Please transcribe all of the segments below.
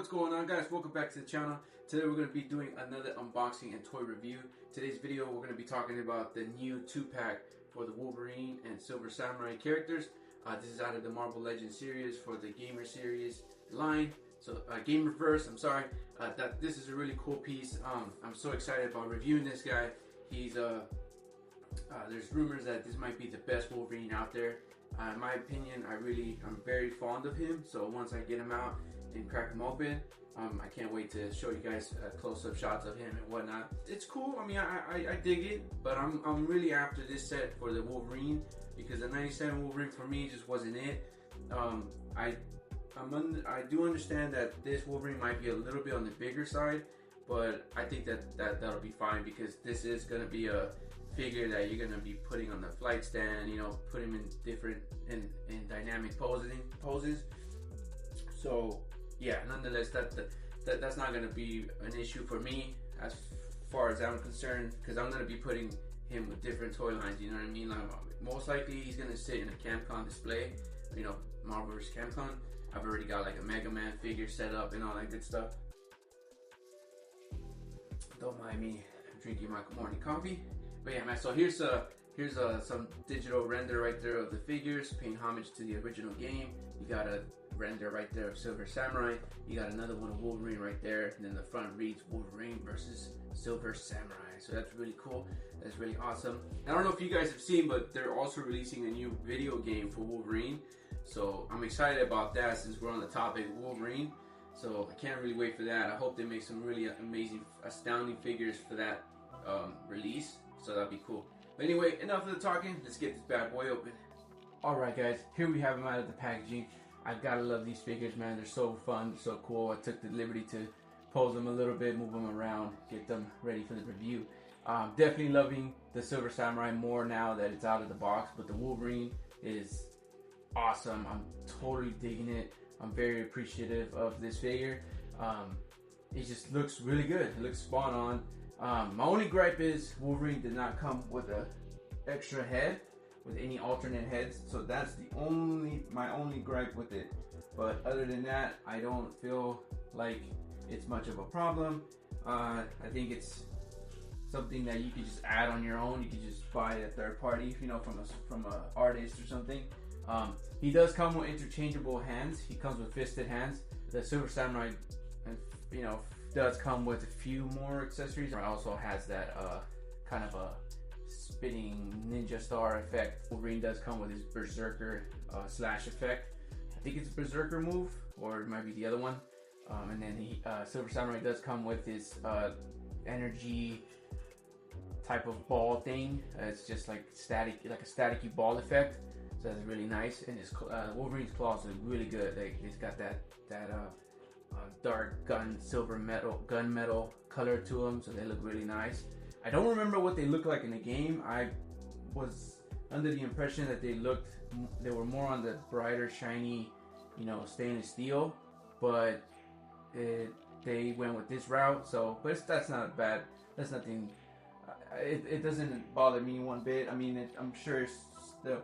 What's going on, guys? Welcome back to the channel. Today we're going to be doing another unboxing and toy review. Today's video we're going to be talking about the new 2-pack for the Wolverine and Silver Samurai characters. This is out of the Marvel Legends series for the Gamer series line. So Gamerverse, I'm sorry. This is a really cool piece. I'm so excited about reviewing this guy. He's there's rumors that this might be the best Wolverine out there. In my opinion, I'm very fond of him. So once I get him out and crack him open, I can't wait to show you guys close-up shots of him and whatnot. It's cool. I mean, I dig it, but I'm really after this set for the Wolverine because the '97 Wolverine for me just wasn't it. I do understand that this Wolverine might be a little bit on the bigger side, but I think that'll be fine because this is gonna be a figure that you're gonna be putting on the flight stand. You know, put him in different in dynamic poses. So yeah, nonetheless, that's not gonna be an issue for me as far as I'm concerned, because I'm gonna be putting him with different toy lines. You know what I mean? Like, most likely he's gonna sit in a CamCon display. You know, Marvel vs. CamCon. I've already got like a Mega Man figure set up and all that good stuff. Don't mind me drinking my morning coffee. But yeah, man, so here's some digital render right there of the figures, paying homage to the original game. You got a render right there of Silver Samurai. You got another one of Wolverine right there, and then the front reads Wolverine versus Silver Samurai. So that's really cool. That's really awesome. I don't know if you guys have seen, but they're also releasing a new video game for Wolverine. So I'm excited about that since we're on the topic of Wolverine. So I can't really wait for that. I hope they make some really amazing, astounding figures for that release. So that'll be cool. But anyway, enough of the talking. Let's get this bad boy open. Alright guys, here we have them out of the packaging. I gotta love these figures, man. They're so fun, they're so cool. I took the liberty to pose them a little bit, move them around, get them ready for the review. Definitely loving the Silver Samurai more now that it's out of the box, but the Wolverine is awesome. I'm totally digging it. I'm very appreciative of this figure. It just looks really good. It looks spot on. My only gripe is Wolverine did not come with an extra head, with any alternate heads, so that's my only gripe with it. But other than that, I don't feel like it's much of a problem. I think it's something that you could just add on your own. You could just buy a third party, you know, from a artist or something. He does come with interchangeable hands. He comes with fisted hands. The Silver Samurai, you know, does come with a few more accessories. It also has that kind of a spinning ninja star effect. Wolverine does come with his berserker slash effect. I think it's a berserker move, or it might be the other one. And then Silver Samurai does come with his energy type of ball thing. It's just like static, like a staticky ball effect. So that's really nice. And his Wolverine's claws are really good. He's got that dark gunmetal color to them, so they look really nice. I don't remember what they look like in the game. I was under the impression that they were more on the brighter, shiny, you know, stainless steel, but they went with this route. So, but that's not bad. That's nothing. It doesn't bother me one bit. I mean, I'm sure the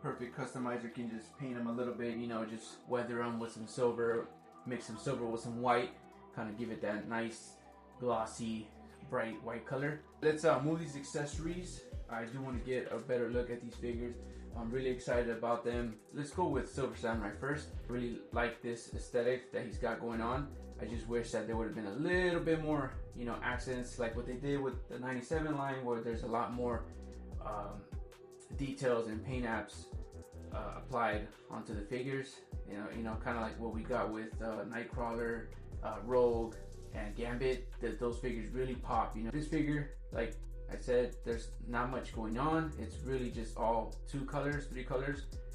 perfect customizer can just paint them a little bit, you know, just weather them with some silver, mix some silver with some white, kind of give it that nice, glossy, bright white color. Let's move these accessories. I do want to get a better look at these figures. I'm really excited about them. Let's go with Silver Samurai first. I really like this aesthetic that he's got going on. I just wish that there would have been a little bit more, you know, accents like what they did with the '97 line, where there's a lot more details and paint apps applied onto the figures. You know, kind of like what we got with Nightcrawler, Rogue, and Gambit. Those figures really pop. You know, this figure, like I said, there's not much going on. It's really just all three colors,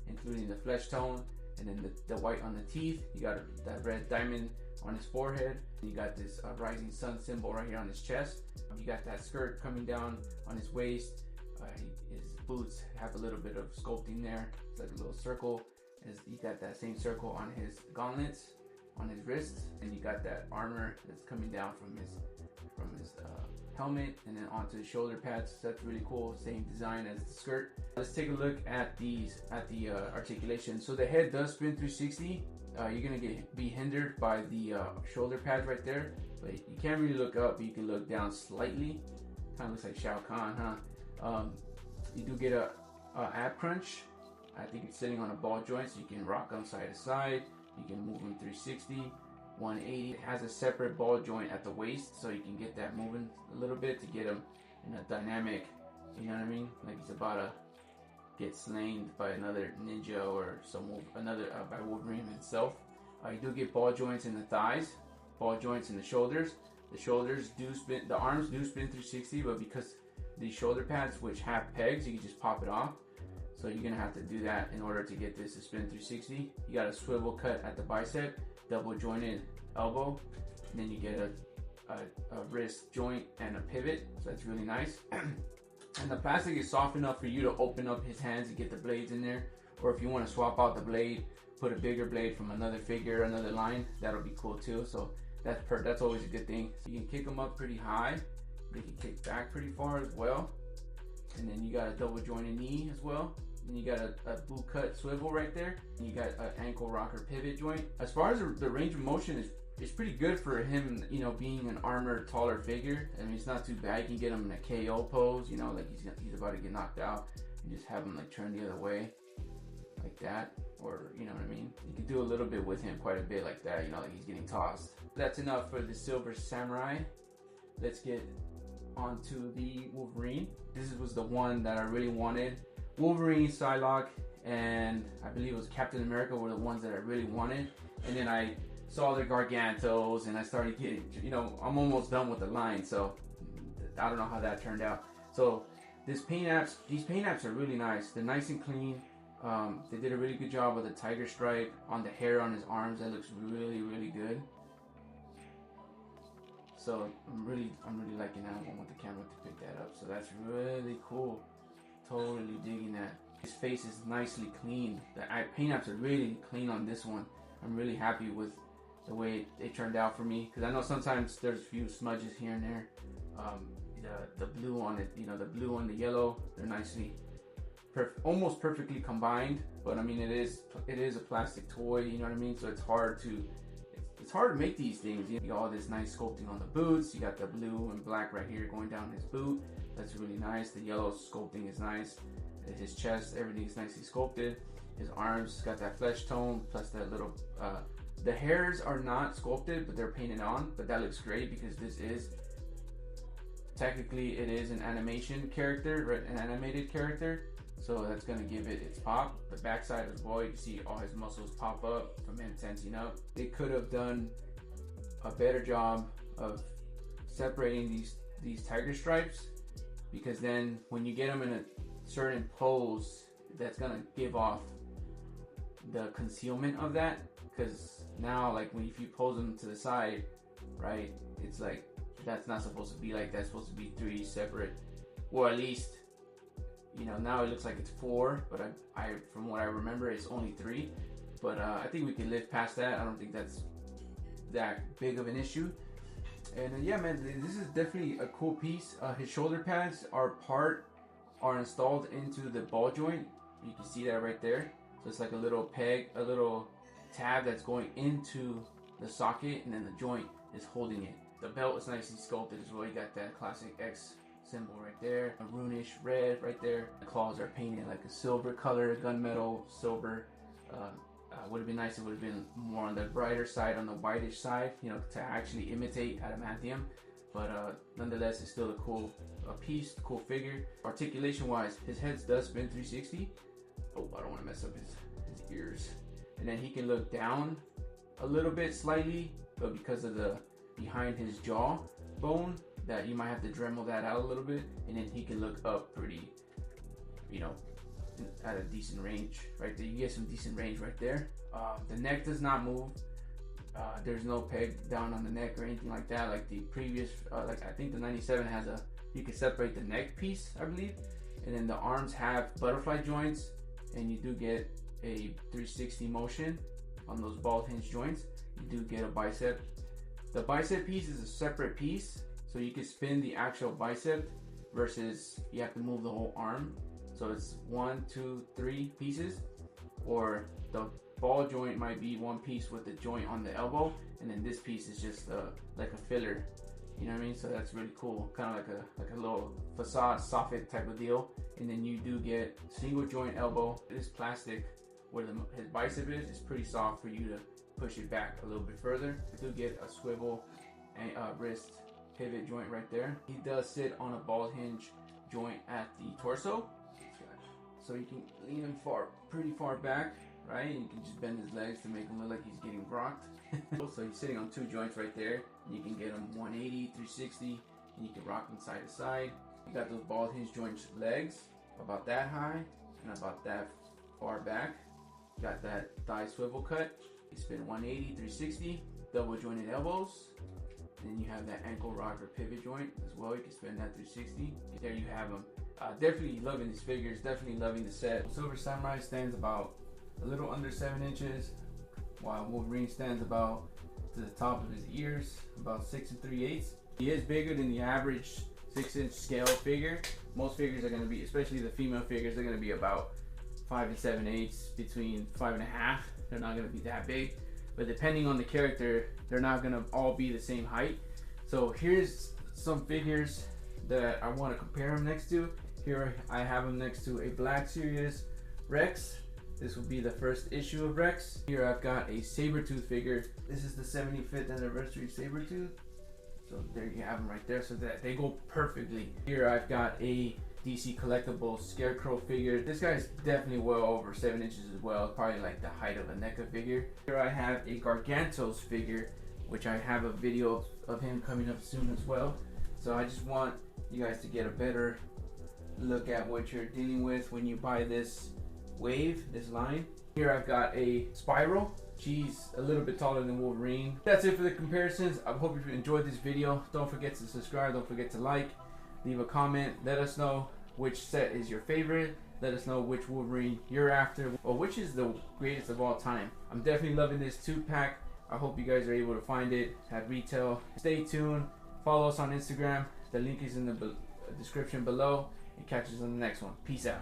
including the flesh tone, and then the white on the teeth. You got that red diamond on his forehead. You got this rising sun symbol right here on his chest. You got that skirt coming down on his waist. His boots have a little bit of sculpting there. It's like a little circle. You got that same circle on his gauntlets, on his wrists, and you got that armor that's coming down from his helmet and then onto the shoulder pads. So that's really cool. Same design as the skirt. Let's take a look at the articulation. So the head does spin 360. You're gonna be hindered by the shoulder pads right there, but you can't really look up. You can look down slightly. Kind of looks like Shao Kahn, huh? You do get a ab crunch. I think it's sitting on a ball joint, so you can rock them side to side. You can move them 360, 180. It has a separate ball joint at the waist, so you can get that moving a little bit to get him in a dynamic, you know what I mean? Like he's about to get slain by another ninja or by Wolverine himself. You do get ball joints in the thighs, ball joints in the shoulders. The shoulders do spin, the arms do spin 360, but because these shoulder pads, which have pegs, you can just pop it off. So you're gonna have to do that in order to get this to spin 360. You got a swivel cut at the bicep, double jointed elbow, and then you get a wrist joint and a pivot. So that's really nice. And the plastic is soft enough for you to open up his hands and get the blades in there. Or if you want to swap out the blade, put a bigger blade from another figure, another line, that'll be cool too. So that's always a good thing. So you can kick them up pretty high. They can kick back pretty far as well. And then you got a double jointed knee as well. And you got a boot cut swivel right there. And you got an ankle rocker pivot joint. As far as the range of motion is pretty good for him, you know, being an armored, taller figure. I mean, it's not too bad. You can get him in a KO pose, you know, like he's about to get knocked out, and just have him like turn the other way, like that, or you know what I mean. You can do a little bit with him, quite a bit like that, you know, like he's getting tossed. That's enough for the Silver Samurai. Let's get onto the Wolverine. This was the one that I really wanted. Wolverine, Psylocke, and I believe it was Captain America were the ones that I really wanted. And then I saw the Gargantos and I started getting, you know, I'm almost done with the line, so I don't know how that turned out. So these paint apps are really nice. They're nice and clean. They did a really good job with the tiger stripe on the hair on his arms. That looks really, really good. So I'm really liking that. I want the camera to pick that up. So that's really cool. Totally digging that. His face is nicely clean. The paint apps are really clean on this one. I'm really happy with the way it turned out for me, because I know sometimes there's a few smudges here and there. The blue on it, you know, the blue and the yellow, they're nicely, almost perfectly combined. But I mean, it is a plastic toy, you know what I mean? So it's hard to make these things. You got all this nice sculpting on the boots. You got the blue and black right here going down his boot. That's really nice. The yellow sculpting is nice. His chest, everything is nicely sculpted. His arms got that flesh tone, plus that little, the hairs are not sculpted, but they're painted on. But that looks great because this is, technically it is an animation character, right? An animated character. So that's gonna give it its pop. The backside as well, you can see all his muscles pop up from him tensing up. They could have done a better job of separating these tiger stripes, because then when you get them in a certain pose, that's gonna give off the concealment of that. Because now, like if you pose them to the side, right, it's like that's not supposed to be like that. It's supposed to be 3 separate, or at least, you know, now it looks like it's 4, but I from what I remember, it's only 3. But I think we can live past that. I don't think that's that big of an issue. And yeah, man, this is definitely a cool piece. His shoulder pads are installed into the ball joint. You can see that right there. So it's like a little peg, a little tab that's going into the socket, and then the joint is holding it. The belt is nicely sculpted as well. You got that classic X symbol right there, a runish red right there. The claws are painted like a silver color, gunmetal silver. Would have been nice. It would have been more on the brighter side, on the whitish side, you know, to actually imitate adamantium. But nonetheless, it's still a cool piece, cool figure. Articulation wise, his head does spin 360. Oh, I don't want to mess up his ears. And then he can look down a little bit slightly, but because of the behind his jaw bone, that you might have to Dremel that out a little bit. And then he can look up pretty, you know, at a decent range right there. You get some decent range right there. The neck does not move. There's no peg down on the neck or anything like that. Like the previous, like I think the 97 has you can separate the neck piece, I believe. And then the arms have butterfly joints, and you do get a 360 motion on those ball hinge joints. You do get a bicep. The bicep piece is a separate piece, So you can spin the actual bicep versus you have to move the whole arm. So it's 1, 2, 3 pieces, or the ball joint might be one piece with the joint on the elbow, and then this piece is just like a filler. You know what I mean? So that's really cool, kind of like a little facade soffit type of deal. And then you do get single joint elbow. It is plastic. Where his bicep is pretty soft for you to push it back a little bit further. You do get a swivel and wrist pivot joint right there. He does sit on a ball hinge joint at the torso, so you can lean him pretty far back, right? And you can just bend his legs to make him look like he's getting rocked. So he's sitting on two joints right there. You can get him 180, 360, and you can rock him side to side. You got those ball hinge joint legs about that high and about that far back. Got that thigh swivel cut. You spin 180, 360, double jointed elbows. Then you have that ankle rocker pivot joint as well. You can spin that 360. There you have them. Definitely loving these figures. Definitely loving the set. Silver Samurai stands about a little under 7 inches, while Wolverine stands about to the top of his ears, about 6 3/8. He is bigger than the average 6-inch scale figure. Most figures are going to be, especially the female figures, they're going to be about 5 7/8, between 5 1/2. They're not going to be that big, but depending on the character, they're not going to all be the same height. So here's some figures that I want to compare them next to. Here I have them next to a Black Series Rex. This will be the first issue of Rex. Here I've got a Sabretooth figure. This is the 75th anniversary Sabretooth. So there you have them right there, so that they go perfectly. Here I've got a DC collectible Scarecrow figure. This guy is definitely well over 7 inches as well, probably like the height of a NECA figure. Here I have a Gargantos figure, which I have a video of him coming up soon as well. So I just want you guys to get a better look at what you're dealing with when you buy this wave, this line. Here I've got a Spiral. She's a little bit taller than Wolverine. That's it for the comparisons. I hope you enjoyed this video. Don't forget to subscribe. Don't forget to like. Leave a comment. Let us know which set is your favorite. Let us know which Wolverine you're after, or which is the greatest of all time. I'm definitely loving this 2-pack. I hope you guys are able to find it at retail. Stay tuned. Follow us on Instagram. The link is in the description below. And catch us on the next one. Peace out.